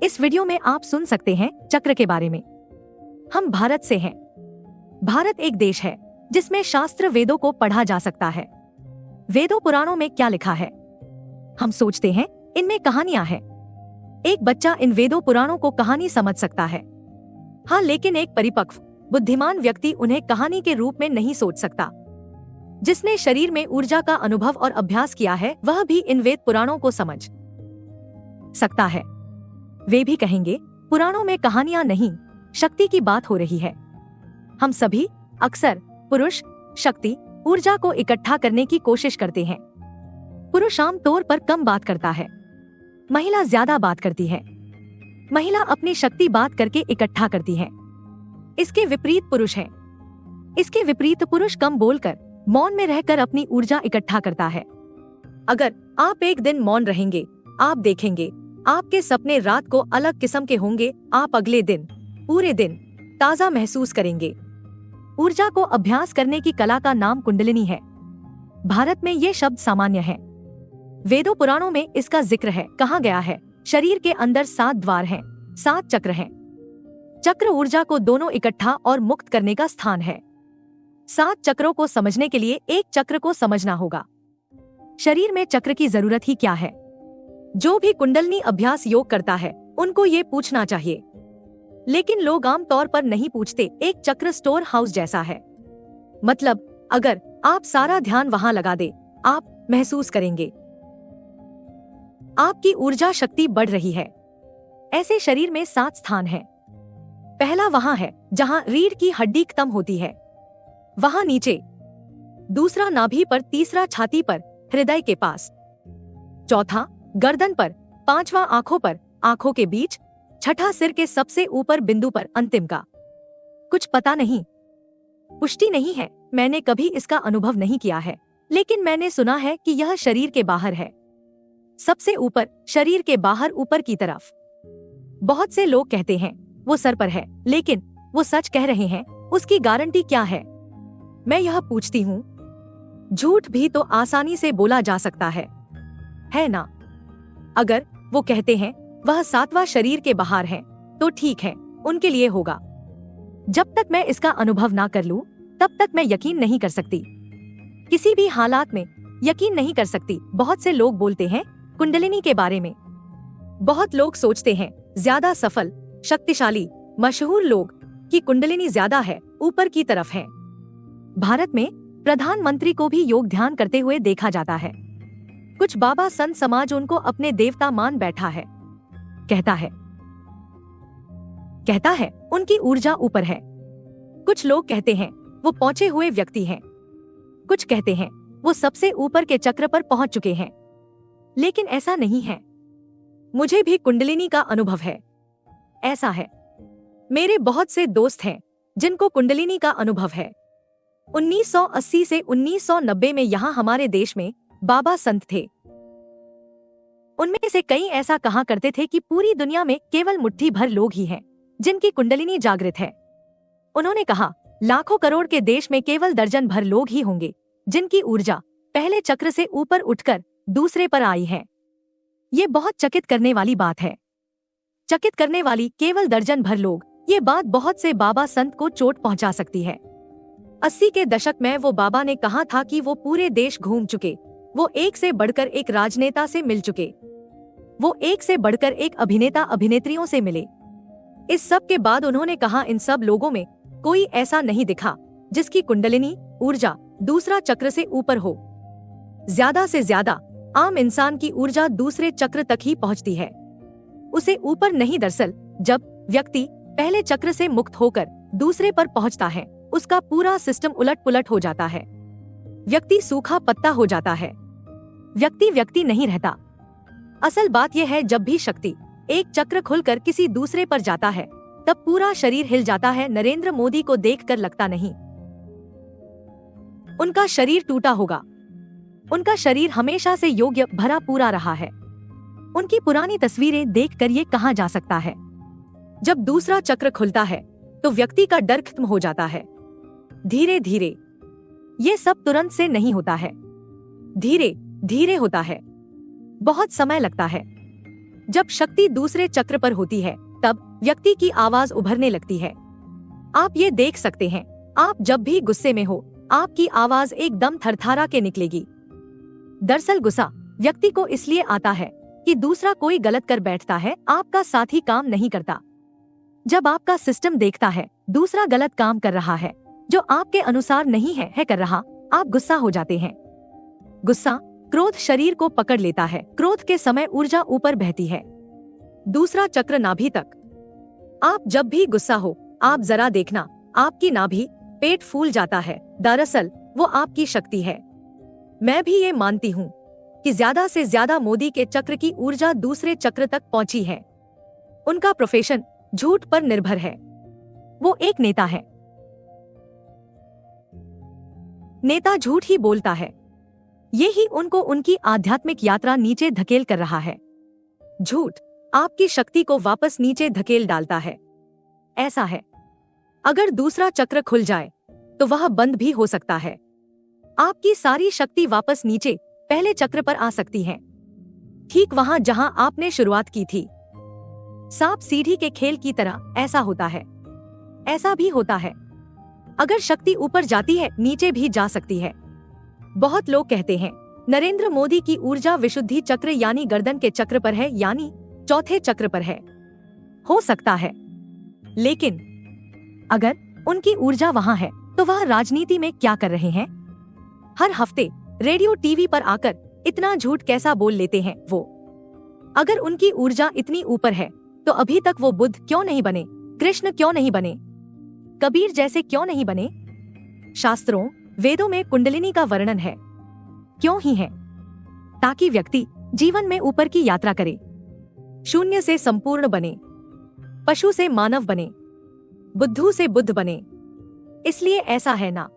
इस वीडियो में आप सुन सकते हैं चक्र के बारे में। हम भारत से हैं। भारत एक देश है जिसमें शास्त्र वेदों को पढ़ा जा सकता है। वेदों पुराणों में क्या लिखा है? हम सोचते हैं इनमें कहानियां हैं। एक बच्चा इन वेदों पुराणों को कहानी समझ सकता है। हाँ, लेकिन एक परिपक्व बुद्धिमान व्यक्ति उन्हें कहानी के रूप में नहीं सोच सकता। जिसने शरीर में ऊर्जा का अनुभव और अभ्यास किया है वह भी इन वेद पुराणों को समझ सकता है। वे भी कहेंगे पुराणों में कहानियां नहीं, शक्ति की बात हो रही है। हम सभी अक्सर पुरुष शक्ति ऊर्जा को इकट्ठा करने की कोशिश करते हैं। पुरुष आम तौर पर कम बात करता है, महिला ज्यादा बात करती है। महिला अपनी शक्ति बात करके इकट्ठा करती है। इसके विपरीत पुरुष है। इसके विपरीत पुरुष कम बोलकर मौन में रहकर अपनी ऊर्जा इकट्ठा करता है। अगर आप एक दिन मौन रहेंगे, आप देखेंगे आपके सपने रात को अलग किस्म के होंगे। आप अगले दिन पूरे दिन ताजा महसूस करेंगे। ऊर्जा को अभ्यास करने की कला का नाम कुंडलिनी है। भारत में ये शब्द सामान्य है। वेदों पुराणों में इसका जिक्र है। कहा गया है शरीर के अंदर 7 द्वार हैं, 7 चक्र हैं। चक्र ऊर्जा को दोनों इकट्ठा और मुक्त करने का स्थान है। 7 चक्रों को समझने के लिए एक चक्र को समझना होगा। शरीर में चक्र की जरूरत ही क्या है? जो भी कुंडलिनी अभ्यास योग करता है उनको ये पूछना चाहिए, लेकिन लोग आम तौर पर नहीं पूछते। एक चक्र स्टोर हाउस जैसा है। मतलब अगर आप सारा ध्यान वहां लगा दे, आप महसूस करेंगे आपकी ऊर्जा शक्ति बढ़ रही है। ऐसे शरीर में 7 स्थान हैं। पहला वहां है जहां रीढ़ की हड्डी खत्म होती है, वहां नीचे। दूसरा नाभि पर, तीसरा छाती पर, हृदय के पास। चौथा गर्दन पर, 5वां आंखों पर, आंखों के बीच। छठा सिर के सबसे ऊपर बिंदु पर, अंतिम का कुछ पता नहीं, पुष्टि नहीं है। मैंने कभी इसका अनुभव नहीं किया है, लेकिन मैंने सुना है कि यह शरीर के बाहर है, सबसे ऊपर, शरीर के बाहर ऊपर की तरफ। बहुत से लोग कहते हैं वो सर पर है, लेकिन वो सच कह रहे हैं उसकी गारंटी क्या है? मैं यह पूछती हूँ। झूठ भी तो आसानी से बोला जा सकता है ना? अगर वो कहते हैं वह 7वां शरीर के बाहर है तो ठीक है, उनके लिए होगा। जब तक मैं इसका अनुभव ना कर लूं, तब तक मैं यकीन नहीं कर सकती। किसी भी हालात में यकीन नहीं कर सकती। बहुत से लोग बोलते हैं कुंडलिनी के बारे में। बहुत लोग सोचते हैं ज्यादा सफल, शक्तिशाली, मशहूर लोग की कुंडलिनी ज्यादा है, ऊपर की तरफ है। भारत में प्रधानमंत्री को भी योग ध्यान करते हुए देखा जाता है। कुछ बाबा संत समाज उनको अपने देवता मान बैठा है। कहता है उनकी ऊर्जा ऊपर है। कुछ लोग कहते हैं वो पहुंचे हुए व्यक्ति हैं। कुछ कहते हैं वो सबसे ऊपर के चक्र पर पहुंच चुके हैं, लेकिन ऐसा नहीं है। मुझे भी कुंडलिनी का अनुभव है। ऐसा है, मेरे बहुत से दोस्त हैं जिनको कुंडलिनी का अनुभव है। 1980 से 1990 में यहाँ हमारे देश में बाबा संत थे। उनमें से कई ऐसा कहा करते थे कि पूरी दुनिया में केवल मुट्ठी भर लोग ही हैं जिनकी कुंडलिनी जागृत है। उन्होंने कहा लाखों करोड़ के देश में केवल दर्जन भर लोग ही होंगे जिनकी ऊर्जा पहले चक्र से ऊपर उठकर दूसरे पर आई है। ये बहुत चकित करने वाली बात है। चकित करने वाली, केवल दर्जन भर लोग। ये बात बहुत से बाबा संत को चोट पहुंचा सकती है। 80 के दशक में वो बाबा ने कहा था कि वो पूरे देश घूम चुके, वो एक से बढ़कर एक राजनेता से मिल चुके, वो एक से बढ़कर एक अभिनेता अभिनेत्रियों से मिले। इस सब के बाद उन्होंने कहा इन सब लोगों में कोई ऐसा नहीं दिखा जिसकी कुंडलिनी ऊर्जा दूसरा चक्र से ऊपर हो। ज्यादा से ज्यादा आम इंसान की ऊर्जा दूसरे चक्र तक ही पहुंचती है, उसे ऊपर नहीं। दरअसल जब व्यक्ति पहले चक्र से मुक्त होकर दूसरे पर पहुंचता है, उसका पूरा सिस्टम उलट पुलट हो जाता है। व्यक्ति सूखा पत्ता हो जाता है। व्यक्ति नहीं रहता। असल बात यह है, जब भी शक्ति एक चक्र खुलकर किसी दूसरे पर जाता है तब पूरा शरीर हिल जाता है। नरेंद्र मोदी को देखकर लगता नहीं उनका शरीर टूटा होगा। उनका शरीर हमेशा से योग्य भरा पूरा रहा है। उनकी पुरानी तस्वीरें देखकर ये कहा जा सकता है जब दूसरा चक्र खुलता है तो व्यक्ति का डर खत्म हो जाता है। धीरे धीरे, ये सब तुरंत से नहीं होता है, धीरे धीरे होता है। बहुत समय लगता है। जब शक्ति दूसरे चक्र पर होती है तब व्यक्ति की आवाज उभरने लगती है। आप ये देख सकते हैं, आप जब भी गुस्से में हो आपकी आवाज एकदम थरथरा के निकलेगी। दरअसल गुस्सा व्यक्ति को इसलिए आता है कि दूसरा कोई गलत कर बैठता है, आपका साथी काम नहीं करता। जब आपका सिस्टम देखता है दूसरा गलत काम कर रहा है जो आपके अनुसार नहीं है कर रहा, आप गुस्सा हो जाते हैं। गुस्सा क्रोध शरीर को पकड़ लेता है। क्रोध के समय ऊर्जा ऊपर बहती है, दूसरा चक्र नाभि तक। आप जब भी गुस्सा हो आप जरा देखना, आपकी नाभि पेट फूल जाता है। दरअसल वो आपकी शक्ति है। मैं भी ये मानती हूँ कि ज्यादा से ज्यादा मोदी के चक्र की ऊर्जा दूसरे चक्र तक पहुंची है। उनका प्रोफेशन झूठ पर निर्भर है। वो एक नेता है। नेता झूठ ही बोलता है, यही उनको उनकी आध्यात्मिक यात्रा नीचे धकेल कर रहा है। झूठ आपकी शक्ति को वापस नीचे धकेल डालता है। ऐसा है, अगर दूसरा चक्र खुल जाए तो वह बंद भी हो सकता है। आपकी सारी शक्ति वापस नीचे पहले चक्र पर आ सकती है, ठीक वहां जहां आपने शुरुआत की थी। सांप सीढ़ी के खेल की तरह ऐसा होता है। ऐसा भी होता है, अगर शक्ति ऊपर जाती है नीचे भी जा सकती है। बहुत लोग कहते हैं नरेंद्र मोदी की ऊर्जा विशुद्धि चक्र यानी गर्दन के चक्र पर है, यानी चौथे चक्र पर है। हो सकता है, लेकिन अगर उनकी ऊर्जा वहां है तो वह राजनीति में क्या कर रहे हैं? हर हफ्ते रेडियो टीवी पर आकर इतना झूठ कैसा बोल लेते हैं वो? अगर उनकी ऊर्जा इतनी ऊपर है तो अभी तक वो बुद्ध क्यों नहीं बने, कृष्ण क्यों नहीं बने, कबीर जैसे क्यों नहीं बने? शास्त्रों वेदों में कुंडलिनी का वर्णन है, क्यों ही है? ताकि व्यक्ति जीवन में ऊपर की यात्रा करे, शून्य से संपूर्ण बने, पशु से मानव बने, बुद्धू से बुद्ध बने। इसलिए ऐसा है ना।